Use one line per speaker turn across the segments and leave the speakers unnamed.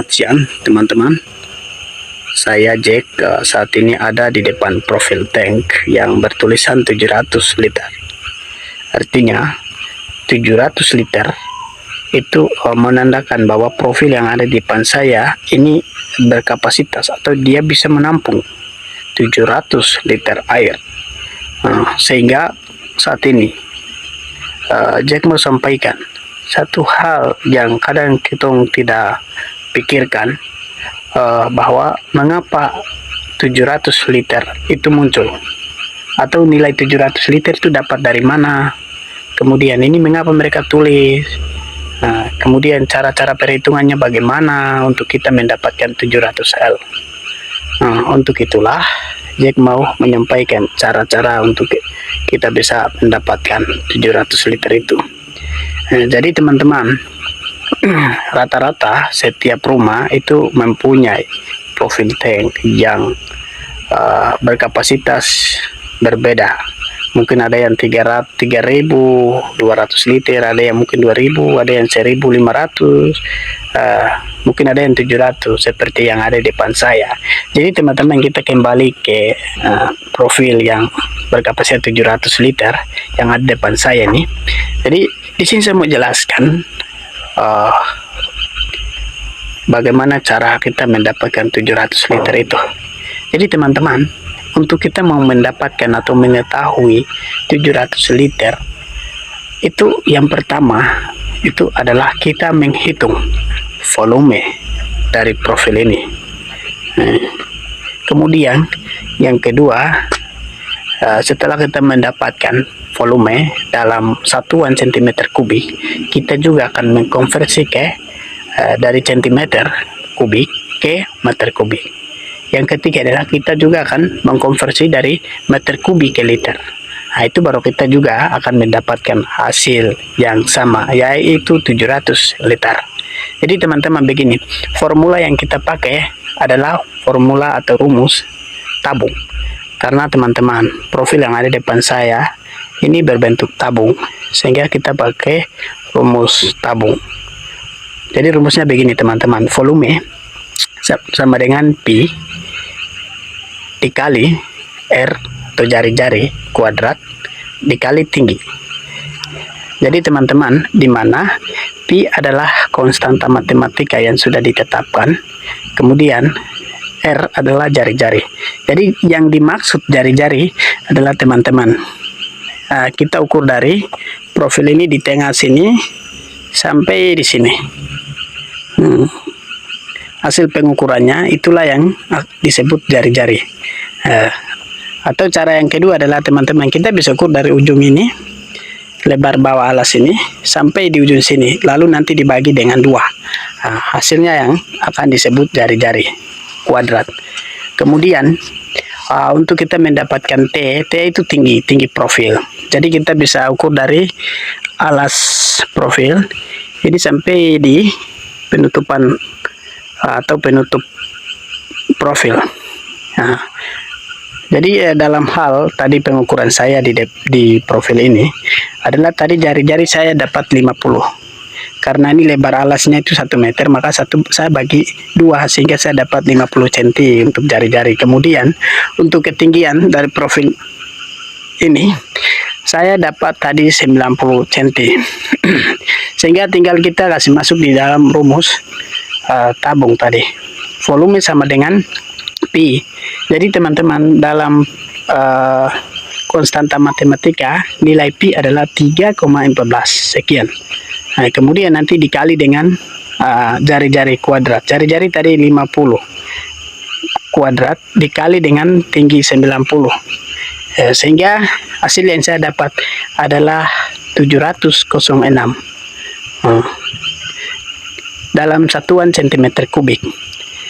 Selamat siang teman-teman. Saya Jack, saat ini ada di depan profil tank yang bertulisan 700 liter. Artinya 700 liter itu menandakan bahwa profil yang ada di depan saya ini berkapasitas atau dia bisa menampung 700 liter air. Sehingga saat ini Jack mau sampaikan satu hal yang kadang kita tidak pikirkan, bahwa mengapa 700 liter itu muncul, atau nilai 700 liter itu dapat dari mana, kemudian ini mengapa mereka tulis, kemudian cara-cara perhitungannya bagaimana untuk kita mendapatkan 700 L. Untuk itulah Jack mau menyampaikan cara-cara untuk kita bisa mendapatkan 700 liter itu. Jadi teman-teman, rata-rata setiap rumah itu mempunyai profil tank yang berkapasitas berbeda. Mungkin ada yang 3.200 liter, ada yang mungkin 2.000, ada yang 1.500, mungkin ada yang 700 seperti yang ada di depan saya. Jadi teman-teman, kita kembali ke profil yang berkapasitas 700 liter yang ada di depan saya nih. Jadi di sini saya mau jelaskan bagaimana cara kita mendapatkan 700 liter itu. Jadi teman-teman, untuk kita mau mendapatkan atau mengetahui 700 liter itu, yang pertama itu adalah kita menghitung volume dari profil ini. Kemudian yang kedua, setelah kita mendapatkan volume dalam satuan centimeter kubik, kita juga akan mengkonversi ke dari centimeter kubik ke meter kubik. Yang ketiga adalah kita juga akan mengkonversi dari meter kubik ke liter. Itu baru kita juga akan mendapatkan hasil yang sama, yaitu 700 liter. Jadi teman-teman, begini, formula yang kita pakai adalah formula atau rumus tabung. Karena teman-teman, profil yang ada di depan saya ini berbentuk tabung, sehingga kita pakai rumus tabung. Jadi rumusnya begini teman-teman, volume sama dengan Pi dikali R atau jari-jari kuadrat dikali tinggi. Jadi teman-teman, di mana Pi adalah konstanta matematika yang sudah ditetapkan, kemudian R adalah jari-jari. Jadi yang dimaksud jari-jari adalah teman-teman, kita ukur dari profil ini di tengah sini sampai di sini. Hasil pengukurannya itulah yang disebut jari-jari. Atau cara yang kedua adalah teman-teman, kita bisa ukur dari ujung ini, lebar bawah alas ini sampai di ujung sini, lalu nanti dibagi dengan 2. Hasilnya yang akan disebut jari-jari kuadrat. Kemudian untuk kita mendapatkan T itu tinggi profil. Jadi kita bisa ukur dari alas profil ini sampai di penutupan atau penutup profil. Jadi dalam hal tadi pengukuran saya di profil ini adalah tadi jari-jari saya dapat 50. Karena ini lebar alasnya itu 1 meter, maka saya bagi 2 sehingga saya dapat 50 cm untuk jari-jari. Kemudian untuk ketinggian dari profil ini saya dapat tadi 90 cm. Sehingga tinggal kita kasih masuk di dalam rumus tabung tadi. Volume sama dengan Pi. Jadi teman-teman, dalam konstanta matematika nilai Pi adalah 3,14 sekian. Kemudian nanti dikali dengan jari-jari kuadrat. Jari-jari tadi 50 kuadrat dikali dengan tinggi 90. Sehingga hasil yang saya dapat adalah 706 dalam satuan centimeter kubik.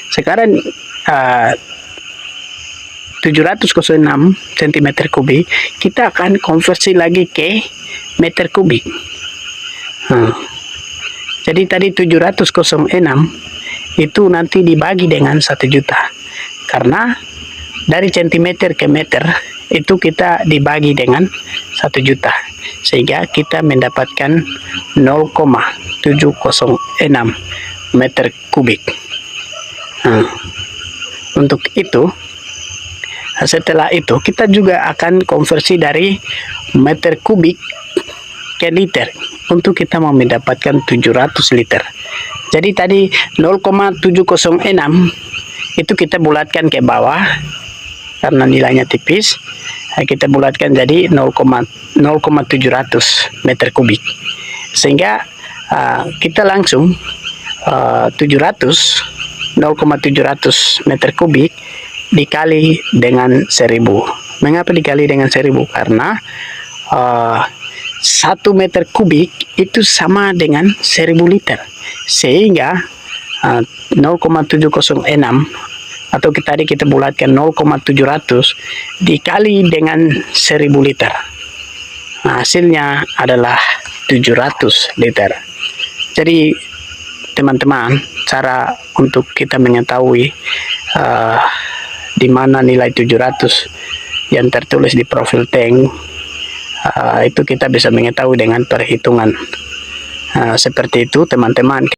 Sekarang 706 cm kubik kita akan konversi lagi ke meter kubik. Jadi tadi 706 itu nanti dibagi dengan 1 juta, karena dari centimeter ke meter itu kita dibagi dengan 1 juta, sehingga kita mendapatkan 0,706 meter kubik. Nah, untuk itu, setelah itu kita juga akan konversi dari meter kubik ke liter untuk kita mau mendapatkan 700 liter. Jadi tadi 0,706 itu kita bulatkan ke bawah karena nilainya tipis. Kita bulatkan jadi 0,700 meter kubik, sehingga kita langsung 0,700 meter kubik dikali dengan 1000. Mengapa dikali dengan 1000? Karena 1 meter kubik itu sama dengan 1000 liter, sehingga 0,706 atau tadi kita bulatkan 0,700 dikali dengan 1000 liter. Nah, hasilnya adalah 700 liter. Jadi teman-teman, cara untuk kita mengetahui di mana nilai 700 yang tertulis di profil tank, itu kita bisa mengetahui dengan perhitungan seperti itu teman-teman.